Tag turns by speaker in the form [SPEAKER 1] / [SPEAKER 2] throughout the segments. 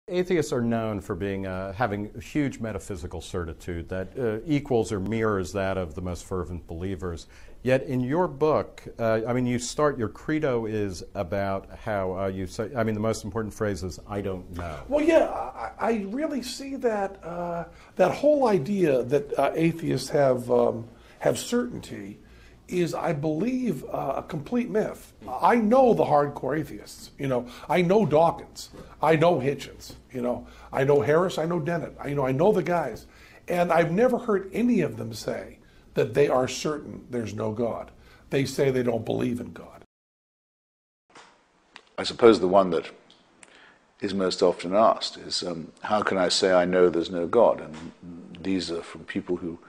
[SPEAKER 1] Atheists are known for being having huge metaphysical certitude that equals or mirrors that of the most fervent believers. Yet in your book, you start, your credo is about how you say, the most important phrase is, I don't know.
[SPEAKER 2] Well, yeah, I really see that that whole idea that atheists have certainty is, I believe, a complete myth. I know the hardcore atheists. I know Dawkins. I know Hitchens. I know Harris. I know Dennett. I know the guys. And I've never heard any of them say that they are certain there's no God. They say they don't believe in God.
[SPEAKER 3] I suppose the one that is most often asked is, how can I say I know there's no God? And these are from people who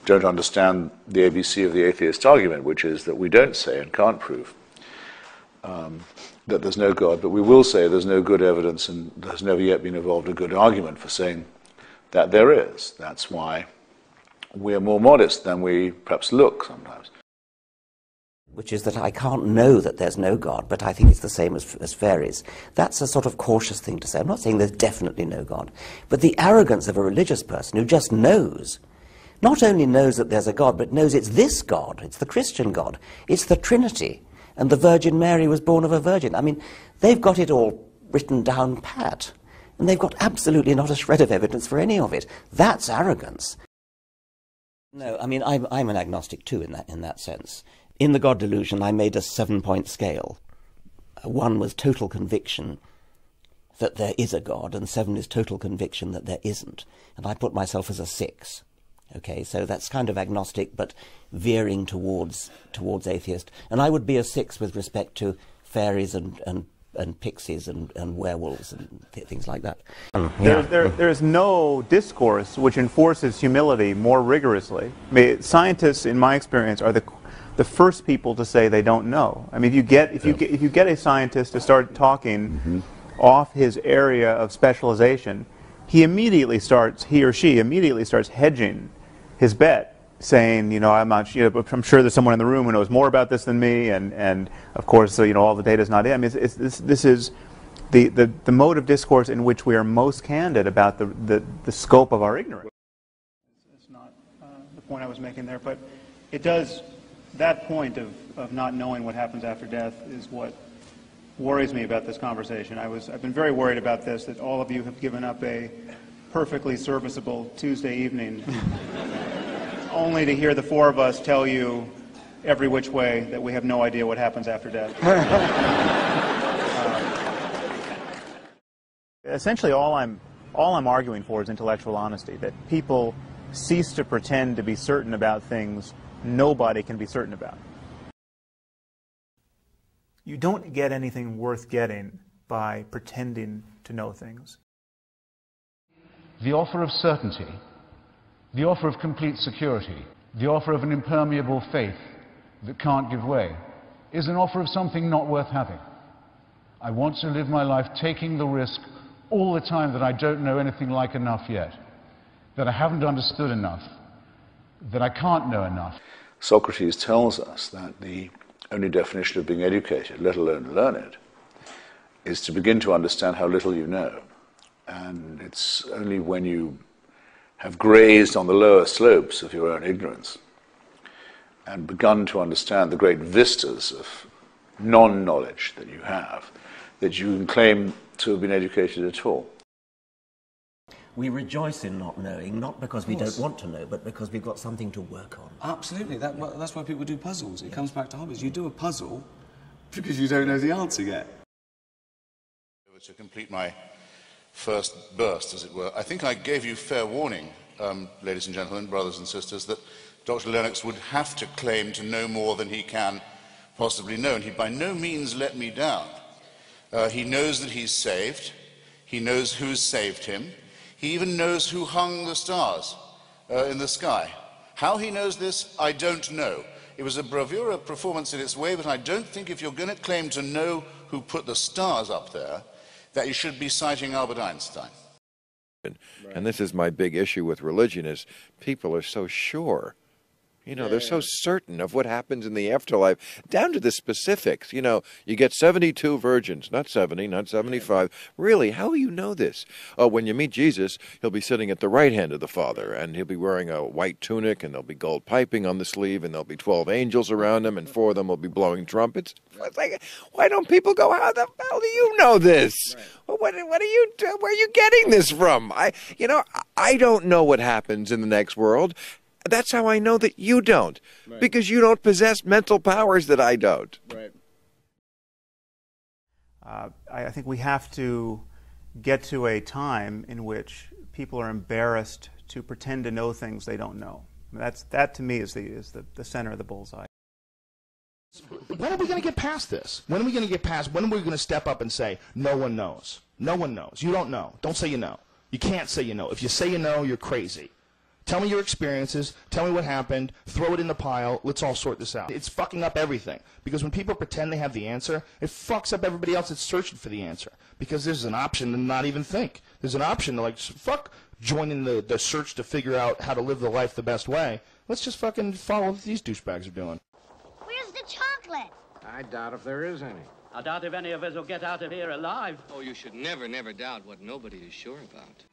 [SPEAKER 3] don't understand the ABC of the atheist argument, which is that we don't say and can't prove that there's no God, but we will say there's no good evidence, and there's never yet been evolved a good argument for saying that there is. That's why we're more modest than we perhaps look sometimes.
[SPEAKER 4] Which is that I can't know that there's no God, but I think it's the same as fairies. That's a sort of cautious thing to say. I'm not saying there's definitely no God, but the arrogance of a religious person who just knows, not only knows that there's a God, but knows it's this God, it's the Christian God, it's the Trinity, and the Virgin Mary was born of a virgin. They've got it all written down pat, and they've got absolutely not a shred of evidence for any of it. That's arrogance. No, I'm an agnostic too in that sense. In The God Delusion, I made a 7-point scale. 1 was total conviction that there is a God, and 7 is total conviction that there isn't. And I put myself as a 6. Okay, so that's kind of agnostic, but veering towards atheist. And I would be a 6 with respect to fairies and pixies and werewolves and things like that.
[SPEAKER 5] There is no discourse which enforces humility more rigorously. Scientists, in my experience, are the first people to say they don't know. If you get a scientist to start talking off his area of specialization, he or she immediately starts hedging his bet, saying, I'm sure there's someone in the room who knows more about this than me, and of course, all the data's not in. This is the mode of discourse in which we are most candid about the scope of our ignorance. It's not the point I was making there, but it does. That point of not knowing what happens after death is what worries me about this conversation. I've been very worried about this, that all of you have given up a perfectly serviceable Tuesday evening only to hear the 4 of us tell you every which way that we have no idea what happens after death. Essentially, all I'm arguing for is intellectual honesty, that people cease to pretend to be certain about things nobody can be certain about. You don't get anything worth getting by pretending to know things.
[SPEAKER 6] The offer of certainty, the offer of complete security, the offer of an impermeable faith that can't give way, is an offer of something not worth having. I want to live my life taking the risk all the time that I don't know anything like enough yet, that I haven't understood enough, that I can't know enough.
[SPEAKER 3] Socrates tells us that the only definition of being educated, let alone learned, is to begin to understand how little you know. And it's only when you have grazed on the lower slopes of your own ignorance and begun to understand the great vistas of non-knowledge that you have, that you can claim to have been educated at all.
[SPEAKER 4] We rejoice in not knowing, not because we don't want to know, but because we've got something to work on.
[SPEAKER 7] Absolutely. That's why people do puzzles. It comes back to hobbies. You do a puzzle because you don't know the answer yet.
[SPEAKER 3] To complete my first burst, as it were, I think I gave you fair warning, ladies and gentlemen, brothers and sisters, that Dr. Lennox would have to claim to know more than he can possibly know, and he by no means let me down. He knows that he's saved. He knows who's saved him. He even knows who hung the stars in the sky. How he knows this, I don't know. It was a bravura performance in its way, but I don't think if you're going to claim to know who put the stars up there, that you should be citing Albert Einstein.
[SPEAKER 8] And this is my big issue with religion, is people are so sure, You know, they're so certain of what happens in the afterlife, down to the specifics. You know, you get 72 virgins, not 70, not 75. Really, how will you know this? Oh, when you meet Jesus, he'll be sitting at the right hand of the Father, and he'll be wearing a white tunic, and there'll be gold piping on the sleeve, and there'll be 12 angels around him, and 4 of them will be blowing trumpets. It's like, why don't people go, how the hell do you know this? Well, what are you, where are you getting this from? I don't know what happens in the next world. That's how I know that you don't, because you don't possess mental powers that I don't.
[SPEAKER 5] Right. I think we have to get to a time in which people are embarrassed to pretend to know things they don't know. That to me is the center of the bullseye.
[SPEAKER 9] When are we going to get past this? When are we going to step up and say, no one knows? No one knows. You don't know. Don't say you know. You can't say you know. If you say you know, you're crazy. Tell me your experiences. Tell me what happened. Throw it in the pile. Let's all sort this out. It's fucking up everything. Because when people pretend they have the answer, it fucks up everybody else that's searching for the answer. Because there's an option to not even think. There's an option to, like, fuck joining the search to figure out how to live the life the best way. Let's just fucking follow what these douchebags are doing.
[SPEAKER 10] Where's the chocolate?
[SPEAKER 11] I doubt if there is any.
[SPEAKER 12] I doubt if any of us will get out of here alive.
[SPEAKER 13] Oh, you should never, never doubt what nobody is sure about.